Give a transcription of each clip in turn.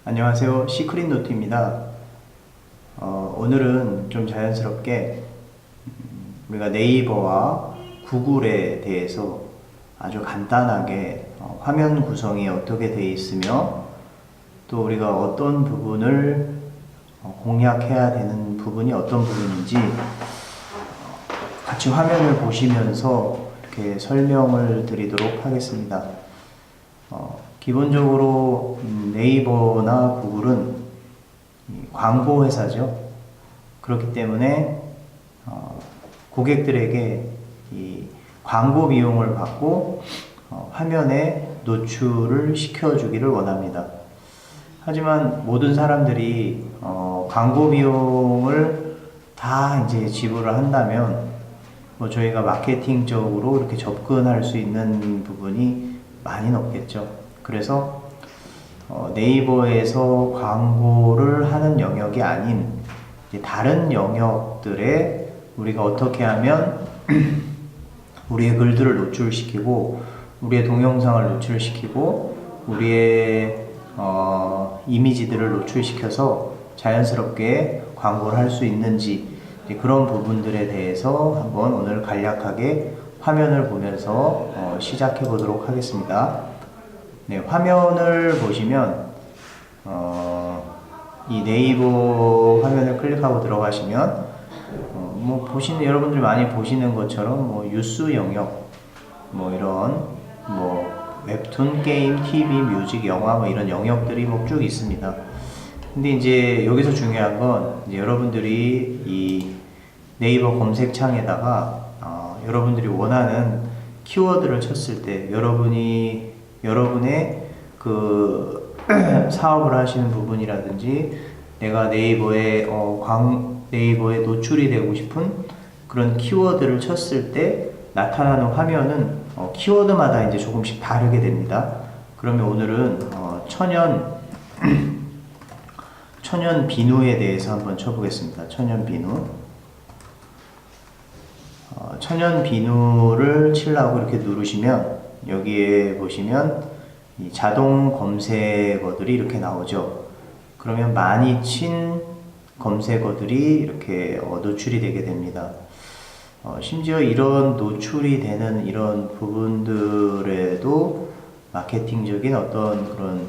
안녕하세요. 시크릿 노트입니다. 오늘은 좀 자연스럽게 우리가 네이버와 구글에 대해서 아주 간단하게 화면 구성이 어떻게 되어 있으며 또 우리가 어떤 부분을 공략해야 되는 부분이 어떤 부분인지 같이 화면을 보시면서 이렇게 설명을 드리도록 하겠습니다. 기본적으로 네이버나 구글은 광고 회사죠. 그렇기 때문에 고객들에게 이 광고 비용을 받고 화면에 노출을 시켜주기를 원합니다. 하지만 모든 사람들이 광고 비용을 다 이제 지불을 한다면 저희가 마케팅적으로 이렇게 접근할 수 있는 부분이 많이 없겠죠. 그래서 네이버에서 광고를 하는 영역이 아닌 다른 영역들에 우리가 어떻게 하면 우리의 글들을 노출시키고 우리의 동영상을 노출시키고 우리의 이미지들을 노출시켜서 자연스럽게 광고를 할 수 있는지 그런 부분들에 대해서 한번 오늘 간략하게 화면을 보면서 시작해 보도록 하겠습니다. 네, 화면을 보시면 이 네이버 화면을 클릭하고 들어가시면 여러분들이 많이 보시는 것처럼 뉴스 영역 이런 웹툰, 게임, TV, 뮤직, 영화 이런 영역들이 쭉 있습니다. 근데 이제 여기서 중요한 건 이제 여러분들이 이 네이버 검색창에다가 여러분들이 원하는 키워드를 쳤을 때 여러분의 그 사업을 하시는 부분이라든지 내가 네이버에 노출이 되고 싶은 그런 키워드를 쳤을 때 나타나는 화면은 키워드마다 이제 조금씩 다르게 됩니다. 그러면 오늘은 천연 비누에 대해서 한번 쳐보겠습니다. 천연 비누. 천연 비누를 치려고 이렇게 누르시면 여기에 보시면 이 자동 검색어들이 이렇게 나오죠. 그러면 많이 친 검색어들이 이렇게 노출이 되게 됩니다. 심지어 이런 노출이 되는 이런 부분들에도 마케팅적인 어떤 그런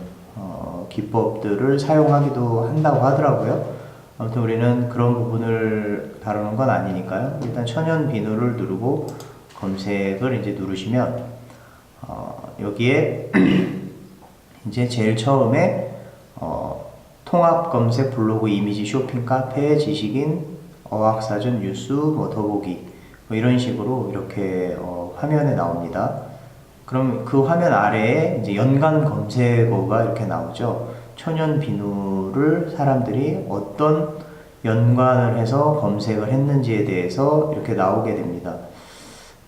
기법들을 사용하기도 한다고 하더라고요. 아무튼 우리는 그런 부분을 다루는 건 아니니까요. 일단 천연 비누를 누르고 검색을 이제 누르시면 여기에 이제 제일 처음에 통합 검색, 블로그, 이미지, 쇼핑, 카페, 지식인, 어학사전, 뉴스, 더보기 이런 식으로 이렇게 화면에 나옵니다. 그럼 그 화면 아래에 이제 연관 검색어가 이렇게 나오죠. 천연 비누를 사람들이 어떤 연관을 해서 검색을 했는지에 대해서 이렇게 나오게 됩니다.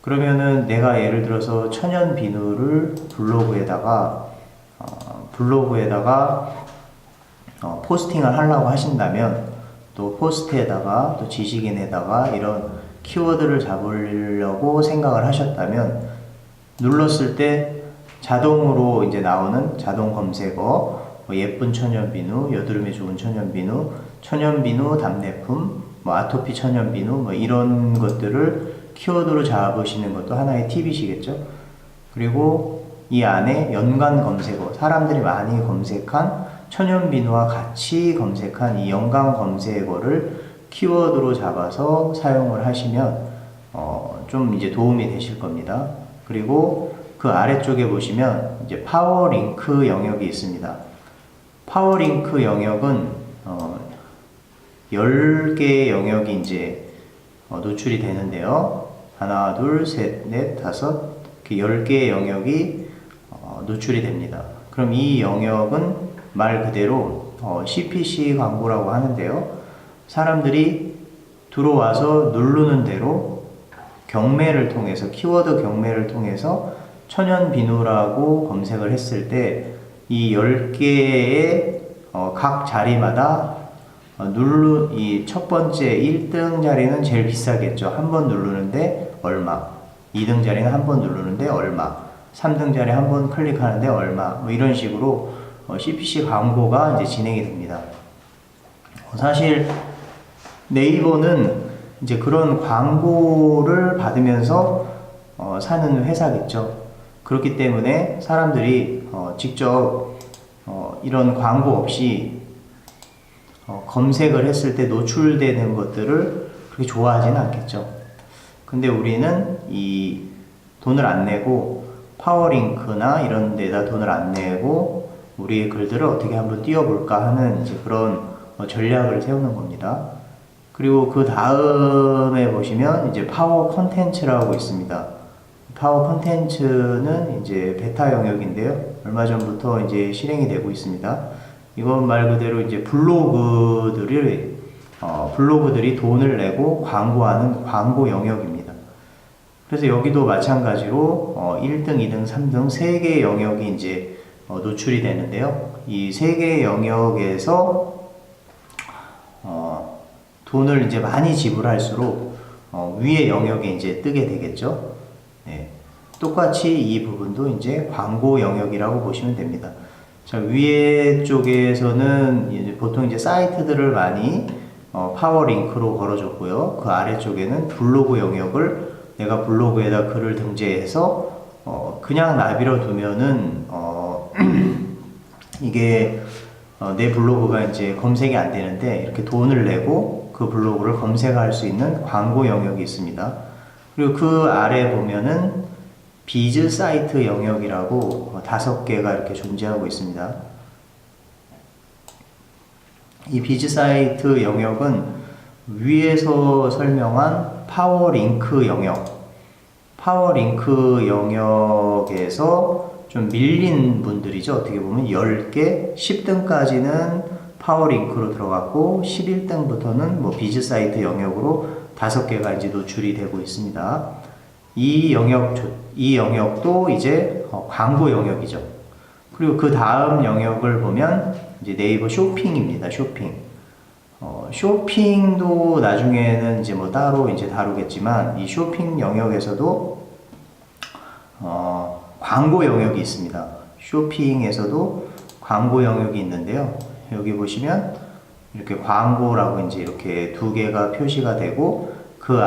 그러면은 내가 예를 들어서 천연 비누를 블로그에다가 포스팅을 하려고 하신다면 또 포스트에다가 또 지식인에다가 이런 키워드를 잡으려고 생각을 하셨다면 눌렀을 때 자동으로 이제 나오는 자동 검색어 예쁜 천연 비누, 여드름에 좋은 천연 비누, 천연 비누 답례품, 아토피 천연 비누 이런 것들을 키워드로 잡으시는 것도 하나의 팁이시겠죠. 그리고 이 안에 연관 검색어, 사람들이 많이 검색한 천연 비누와 같이 검색한 이 연관 검색어를 키워드로 잡아서 사용을 하시면 좀 이제 도움이 되실 겁니다. 그리고 그 아래쪽에 보시면 이제 파워 링크 영역이 있습니다. 파워 링크 영역은 10개의 영역이 이제 노출이 되는데요. 하나, 둘, 셋, 넷, 다섯, 이렇게 10개의 영역이 노출이 됩니다. 그럼 이 영역은 말 그대로 CPC 광고라고 하는데요. 사람들이 들어와서 누르는 대로 경매를 통해서, 키워드 경매를 통해서 천연 비누라고 검색을 했을 때 이 10개의 각 자리마다 이 첫 번째 1등 자리는 제일 비싸겠죠. 한 번 누르는데 얼마, 2등 자리는 한 번 누르는데 얼마, 3등 자리 한 번 클릭하는데 얼마 이런 식으로 CPC 광고가 이제 진행이 됩니다. 사실 네이버는 이제 그런 광고를 받으면서 사는 회사겠죠. 그렇기 때문에 사람들이 직접 이런 광고 없이 검색을 했을 때 노출되는 것들을 그렇게 좋아하지는 않겠죠. 근데 우리는 이 돈을 안 내고 파워링크나 이런 데다 돈을 안 내고 우리의 글들을 어떻게 한번 띄워볼까 하는 이제 그런 전략을 세우는 겁니다. 그리고 그 다음에 보시면 이제 파워 컨텐츠라고 있습니다. 파워 컨텐츠는 이제 베타 영역인데요. 얼마 전부터 이제 실행이 되고 있습니다. 이건 말 그대로 이제 블로그들이 돈을 내고 광고하는 광고 영역입니다. 그래서 여기도 마찬가지로 1등, 2등, 3등 3개의 영역이 이제 노출이 되는데요. 이 3개의 영역에서 돈을 이제 많이 지불할수록 위의 영역에 이제 뜨게 되겠죠. 네. 똑같이 이 부분도 이제 광고 영역이라고 보시면 됩니다. 자, 위에 쪽에서는 이제 보통 이제 사이트들을 많이 파워링크로 걸어줬고요. 그 아래쪽에는 블로그 영역을 내가 블로그에다 글을 등재해서 그냥 나비로 두면은 이게 내 블로그가 이제 검색이 안 되는데 이렇게 돈을 내고 그 블로그를 검색할 수 있는 광고 영역이 있습니다. 그리고 그 아래 보면은 비즈 사이트 영역이라고 5개가 이렇게 존재하고 있습니다. 이 비즈 사이트 영역은 위에서 설명한 파워링크 영역에서 좀 밀린 분들이죠. 어떻게 보면 10개, 10등까지는 파워링크로 들어갔고 11등부터는 뭐 비즈 사이트 영역으로 5개가 이제 노출이 되고 있습니다. 이 영역도 이제 광고 영역이죠. 그리고 그 다음 영역을 보면 이제 네이버 쇼핑입니다. 쇼핑도 나중에는 이제 뭐 따로 이제 다루겠지만 이 쇼핑 영역에서도 광고 영역이 있습니다. 쇼핑에서도 광고 영역이 있는데요. 여기 보시면 이렇게 광고라고 이제 이렇게 2개가 표시가 되고 그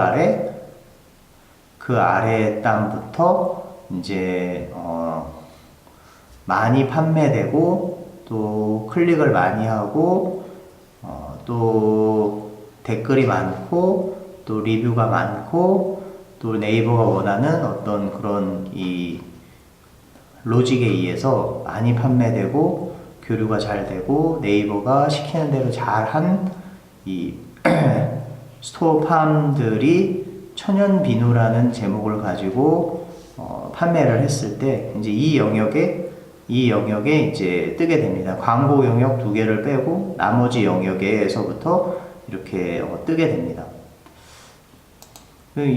아래 땅부터 이제 많이 판매되고 또 클릭을 많이 하고 또 댓글이 많고 또 리뷰가 많고 또 네이버가 원하는 어떤 그런 이 로직에 의해서 많이 판매되고 교류가 잘 되고 네이버가 시키는 대로 잘한 이 스토어팜들이 천연비누라는 제목을 가지고 판매를 했을 때 이제 이 영역에 이제 뜨게 됩니다. 광고 영역 2개를 빼고 나머지 영역에서부터 이렇게 뜨게 됩니다.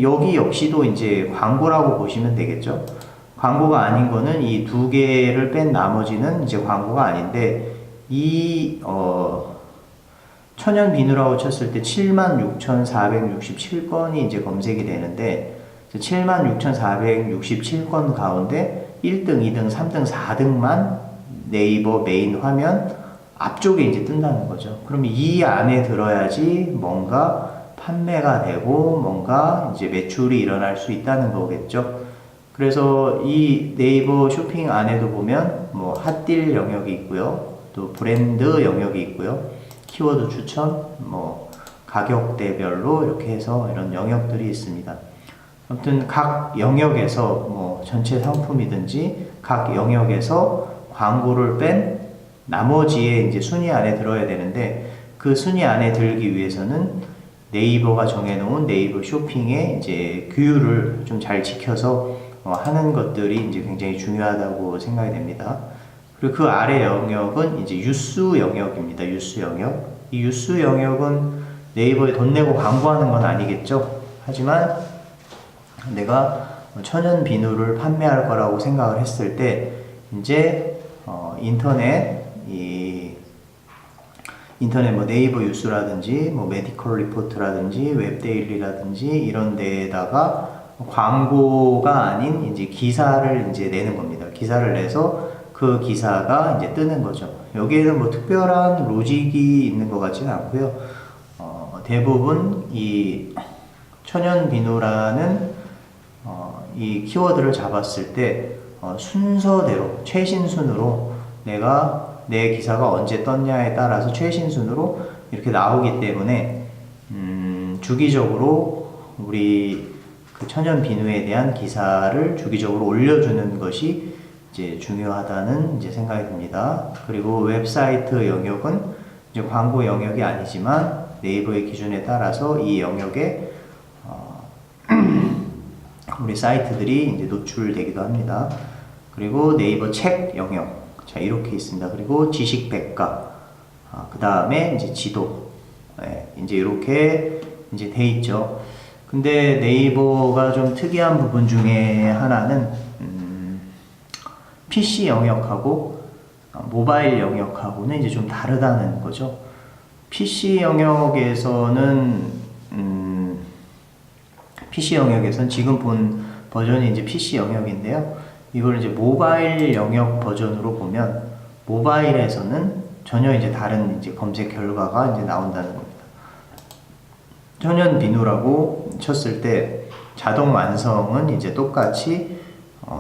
여기 역시도 이제 광고라고 보시면 되겠죠. 광고가 아닌 거는 이 2개를 뺀 나머지는 이제 광고가 아닌데 이 천연 비누라고 쳤을 때 76,467건이 이제 검색이 되는데 76,467건 가운데 1등, 2등, 3등, 4등만 네이버 메인 화면 앞쪽에 이제 뜬다는 거죠. 그럼 이 안에 들어야지 뭔가 판매가 되고 뭔가 이제 매출이 일어날 수 있다는 거겠죠. 그래서 이 네이버 쇼핑 안에도 보면 뭐 핫딜 영역이 있고요. 또 브랜드 영역이 있고요. 키워드 추천, 뭐 가격대별로 이렇게 해서 이런 영역들이 있습니다. 아무튼 각 영역에서 뭐 전체 상품이든지 각 영역에서 광고를 뺀 나머지의 이제 순위 안에 들어야 되는데 그 순위 안에 들기 위해서는 네이버가 정해놓은 네이버 쇼핑의 이제 규율을 좀 잘 지켜서 하는 것들이 이제 굉장히 중요하다고 생각이 됩니다. 그리고 그 아래 영역은 이제 유수 영역입니다. 유수 영역. 이 유수 영역은 네이버에 돈 내고 광고하는 건 아니겠죠. 하지만 내가 천연 비누를 판매할 거라고 생각을 했을 때 이제 인터넷 뭐 네이버 뉴스라든지 뭐 메디컬 리포트라든지 웹데일리라든지 이런 데에다가 광고가 아닌 이제 기사를 이제 내는 겁니다. 기사를 내서 그 그 기사가 이제 뜨는 거죠. 여기에는 뭐 특별한 로직이 있는 것 같지는 않고요. 대부분 이 천연비누라는 이 키워드를 잡았을 때 순서대로 최신 순으로 내가 내 기사가 언제 떴냐에 따라서 최신 순으로 이렇게 나오기 때문에 주기적으로 우리 그 천연비누에 대한 기사를 주기적으로 올려주는 것이 이제 중요하다는 이제 생각이 듭니다. 그리고 웹사이트 영역은 이제 광고 영역이 아니지만 네이버의 기준에 따라서 이 영역에 우리 사이트들이 이제 노출되기도 합니다. 그리고 네이버 책 영역, 자 이렇게 있습니다. 그리고 지식 백과, 그 다음에 이제 지도, 이제 이렇게 이제 돼 있죠. 근데 네이버가 좀 특이한 부분 중에 하나는 PC 영역하고 모바일 영역하고는 이제 좀 다르다는 거죠. PC 영역에서는 PC 영역에서는 지금 본 버전이 이제 PC 영역인데요. 이걸 이제 모바일 영역 버전으로 보면 모바일에서는 전혀 이제 다른 이제 검색 결과가 이제 나온다는 겁니다. 천연비누라고 쳤을 때 자동 완성은 이제 똑같이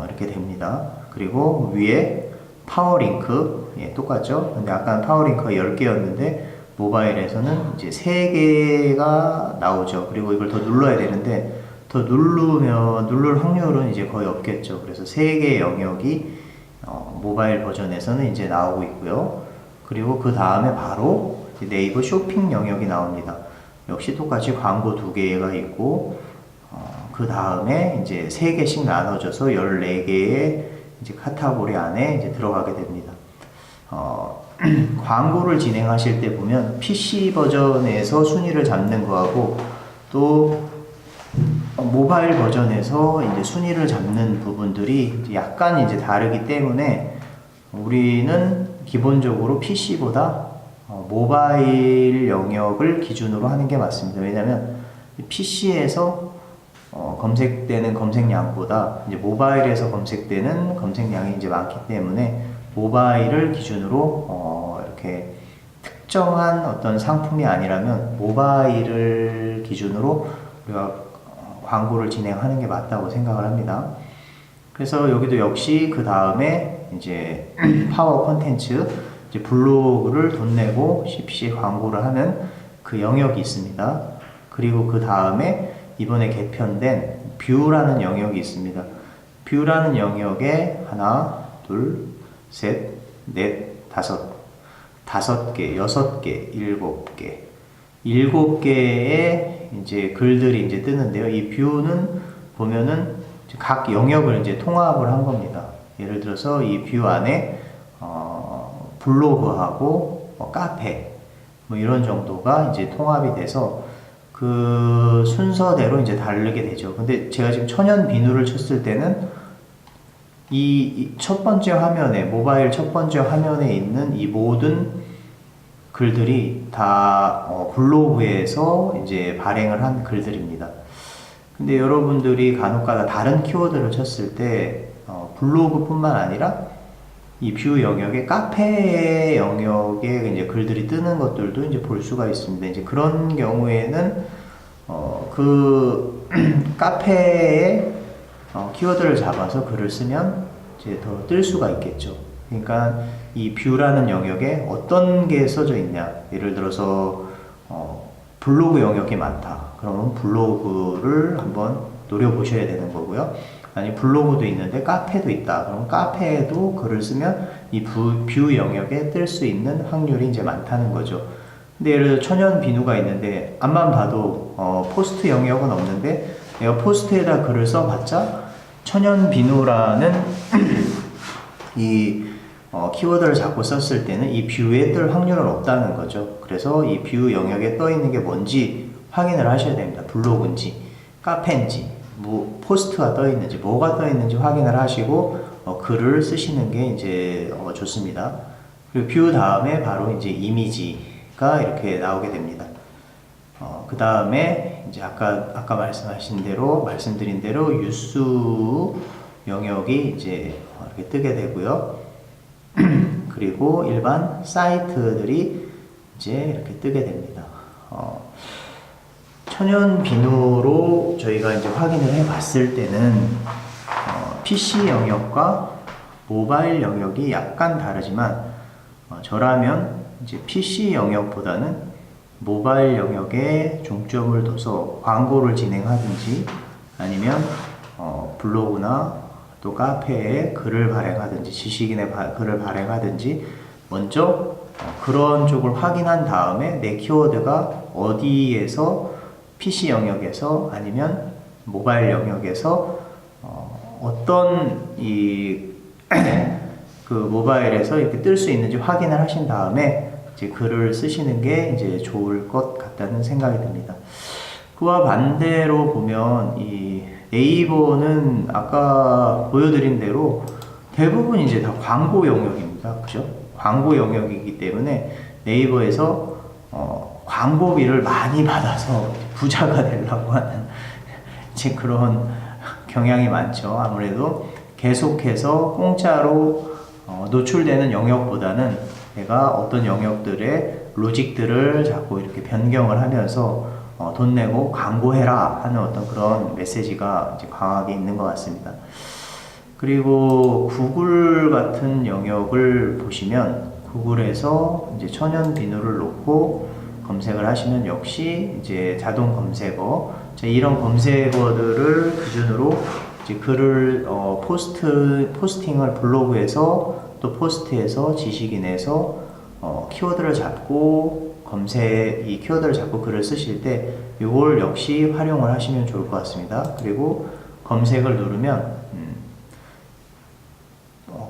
이렇게 됩니다. 그리고 위에 파워링크, 똑같죠? 근데 아까 파워링크가 10개였는데 모바일에서는 이제 3개가 나오죠. 그리고 이걸 더 눌러야 되는데 더 누를 확률은 이제 거의 없겠죠. 그래서 3개의 영역이 모바일 버전에서는 이제 나오고 있고요. 그리고 그 다음에 바로 네이버 쇼핑 영역이 나옵니다. 역시 똑같이 광고 2개가 있고 그 다음에 이제 3개씩 나눠져서 14개의 이제 카테고리 안에 이제 들어가게 됩니다. 광고를 진행하실 때 보면 PC 버전에서 순위를 잡는 거하고 또 모바일 버전에서 이제 순위를 잡는 부분들이 약간 이제 다르기 때문에 우리는 기본적으로 PC보다 모바일 영역을 기준으로 하는 게 맞습니다. 왜냐하면 PC에서 검색되는 검색량보다 이제 모바일에서 검색되는 검색량이 이제 많기 때문에 모바일을 기준으로 이렇게 특정한 어떤 상품이 아니라면 모바일을 기준으로 우리가 광고를 진행하는 게 맞다고 생각을 합니다. 그래서 여기도 역시 그 다음에 이제 파워 콘텐츠, 이제 블로그를 돈 내고 CPC 광고를 하는 그 영역이 있습니다. 그리고 그 다음에 이번에 개편된 뷰라는 영역이 있습니다. 뷰라는 영역에 하나, 둘, 셋, 넷, 다섯 개, 6개, 7개, 7개의 이제 글들이 이제 뜨는데요. 이 뷰는 보면은 각 영역을 이제 통합을 한 겁니다. 예를 들어서 이 뷰 안에 블로그하고 카페 뭐 이런 정도가 이제 통합이 돼서 그 순서대로 이제 다르게 되죠. 근데 제가 지금 천연비누를 쳤을 때는 이 첫 번째 화면에 모바일 첫 번째 화면에 있는 이 모든 글들이 다 블로그에서 이제 발행을 한 글들입니다. 근데 여러분들이 간혹가다 다른 키워드를 쳤을 때 블로그뿐만 아니라 이 뷰 영역에 카페 영역에 이제 글들이 뜨는 것들도 이제 볼 수가 있습니다. 이제 그런 경우에는 그 카페에 키워드를 잡아서 글을 쓰면 이제 더 뜰 수가 있겠죠. 그러니까 이 뷰라는 영역에 어떤 게 써져 있냐. 예를 들어서 블로그 영역이 많다. 그러면 블로그를 한번 노려보셔야 되는 거고요. 아니 블로그도 있는데 카페도 있다. 그럼 카페에도 글을 쓰면 이 뷰 영역에 뜰 수 있는 확률이 이제 많다는 거죠. 근데 예를 들어 천연비누가 있는데 앞만 봐도 포스트 영역은 없는데 내가 포스트에다 글을 써봤자 천연비누라는 이 키워드를 잡고 썼을 때는 이 뷰에 뜰 확률은 없다는 거죠. 그래서 이 뷰 영역에 떠 있는 게 뭔지 확인을 하셔야 됩니다. 블로그인지 카페인지 뭐 포스트가 떠 있는지 뭐가 떠 있는지 확인을 하시고 글을 쓰시는 게 이제 좋습니다. 그리고 뷰 다음에 바로 이제 이미지가 이렇게 나오게 됩니다. 그 다음에 이제 아까 말씀드린 대로 뉴스 영역이 이제 이렇게 뜨게 되고요. 그리고 일반 사이트들이 이제 이렇게 뜨게 됩니다. 천연 비누로 저희가 이제 확인을 해 봤을 때는 PC 영역과 모바일 영역이 약간 다르지만 저라면 이제 PC 영역보다는 모바일 영역에 중점을 둬서 광고를 진행하든지 아니면 블로그나 또 카페에 글을 발행하든지 지식인의 글을 발행하든지 먼저 그런 쪽을 확인한 다음에 내 키워드가 어디에서 PC 영역에서 아니면 모바일 영역에서 어떤 그 모바일에서 이렇게 뜰 수 있는지 확인을 하신 다음에 이제 글을 쓰시는 게 이제 좋을 것 같다는 생각이 듭니다. 그와 반대로 보면 이 네이버는 아까 보여드린 대로 대부분 이제 다 광고 영역입니다. 그죠? 광고 영역이기 때문에 네이버에서 광고비를 많이 받아서 부자가 되려고 하는 이제 그런 경향이 많죠. 아무래도 계속해서 공짜로 노출되는 영역보다는 내가 어떤 영역들의 로직들을 자꾸 이렇게 변경을 하면서 돈 내고 광고해라 하는 어떤 그런 메시지가 이제 강하게 있는 것 같습니다. 그리고 구글 같은 영역을 보시면 구글에서 이제 천연 비누를 놓고 검색을 하시면 역시 이제 자동 검색어, 이런 검색어들을 기준으로 이제 글을 포스팅을 블로그에서 또 포스트에서 지식인에서 키워드를 잡고 이 키워드를 잡고 글을 쓰실 때 이걸 역시 활용을 하시면 좋을 것 같습니다. 그리고 검색을 누르면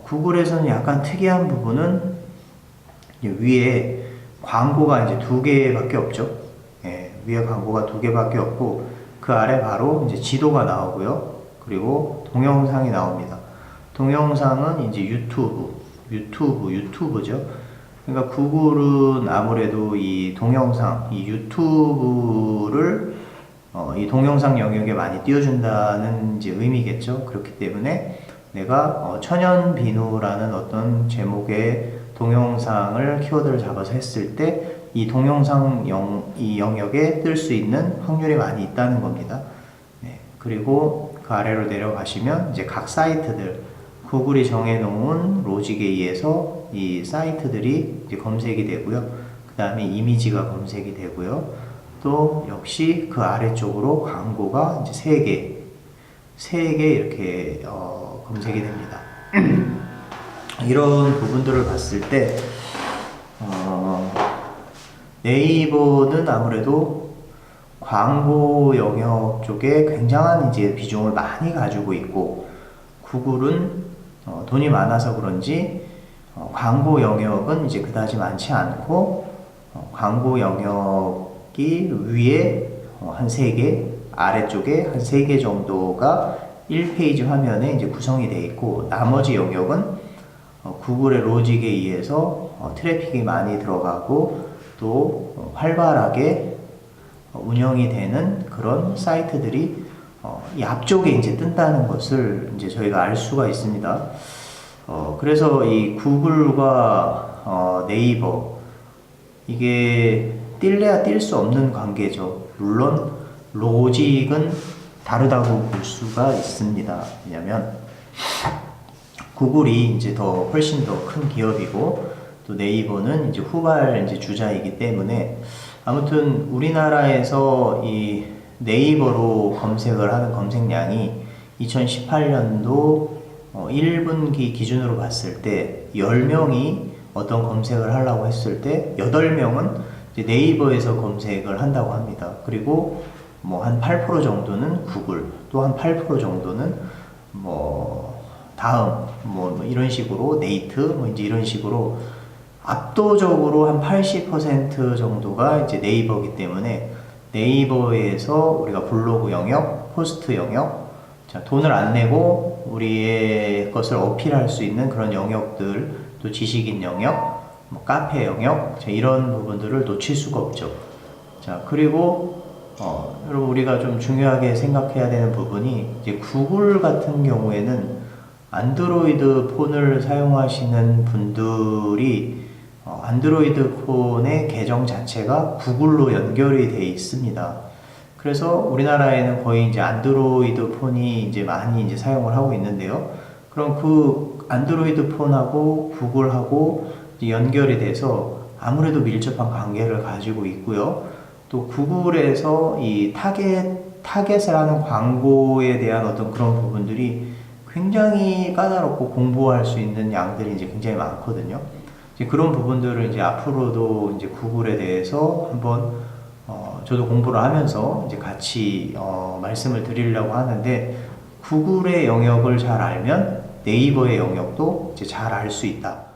구글에서는 약간 특이한 부분은 위에 광고가 이제 2개밖에 없죠. 예, 위에 광고가 2개밖에 없고 그 아래 바로 이제 지도가 나오고요. 그리고 동영상이 나옵니다. 동영상은 이제 유튜브죠. 그러니까 구글은 아무래도 이 동영상, 이 유튜브를 이 동영상 영역에 많이 띄워준다는 이제 의미겠죠. 그렇기 때문에 내가 천연 비누라는 어떤 제목의 동영상을 키워드를 잡아서 했을 때 이 동영상 이 영역에 뜰 수 있는 확률이 많이 있다는 겁니다. 네. 그리고 그 아래로 내려가시면 이제 각 사이트들 구글이 정해놓은 로직에 의해서 이 사이트들이 이제 검색이 되고요. 그 다음에 이미지가 검색이 되고요. 또 역시 그 아래쪽으로 광고가 이제 3개 이렇게 검색이 됩니다. 이런 부분들을 봤을 때 네이버는 아무래도 광고 영역 쪽에 굉장한 이제 비중을 많이 가지고 있고 구글은 돈이 많아서 그런지 광고 영역은 이제 그다지 많지 않고 광고 영역이 위에 한 3개, 아래쪽에 한 3개 정도가 1페이지 화면에 이제 구성이 되어 있고 나머지 영역은 구글의 로직에 의해서 트래픽이 많이 들어가고 또 활발하게 운영이 되는 그런 사이트들이 이 앞쪽에 이제 뜬다는 것을 이제 저희가 알 수가 있습니다. 그래서 이 구글과 네이버 이게 뛸래야 뛸 수 없는 관계죠. 물론 로직은 다르다고 볼 수가 있습니다. 왜냐면 구글이 이제 훨씬 더 큰 기업이고 또 네이버는 이제 후발 이제 주자이기 때문에 아무튼 우리나라에서 이 네이버로 검색을 하는 검색량이 2018년도 1분기 기준으로 봤을 때 10명이 어떤 검색을 하려고 했을 때 8명은 이제 네이버에서 검색을 한다고 합니다. 그리고 뭐 한 8% 정도는 구글, 또 한 8% 정도는 뭐 다음 뭐 이런 식으로 네이트 뭐 이제 이런 식으로 압도적으로 한 80% 정도가 이제 네이버이기 때문에 네이버에서 우리가 블로그 영역, 포스트 영역, 자, 돈을 안 내고 우리의 것을 어필할 수 있는 그런 영역들, 또 지식인 영역, 뭐 카페 영역, 자, 이런 부분들을 놓칠 수가 없죠. 자, 그리고 여러분 우리가 좀 중요하게 생각해야 되는 부분이 이제 구글 같은 경우에는 안드로이드 폰을 사용하시는 분들이 안드로이드 폰의 계정 자체가 구글로 연결이 돼 있습니다. 그래서 우리나라에는 거의 이제 안드로이드 폰이 이제 많이 이제 사용을 하고 있는데요. 그럼 그 안드로이드 폰하고 구글하고 연결이 돼서 아무래도 밀접한 관계를 가지고 있고요. 또 구글에서 이 타겟을 하는 광고에 대한 어떤 그런 부분들이 굉장히 까다롭고 공부할 수 있는 양들이 이제 굉장히 많거든요. 이제 그런 부분들을 이제 앞으로도 이제 구글에 대해서 한번 저도 공부를 하면서 이제 같이 말씀을 드리려고 하는데, 구글의 영역을 잘 알면 네이버의 영역도 이제 잘 알 수 있다.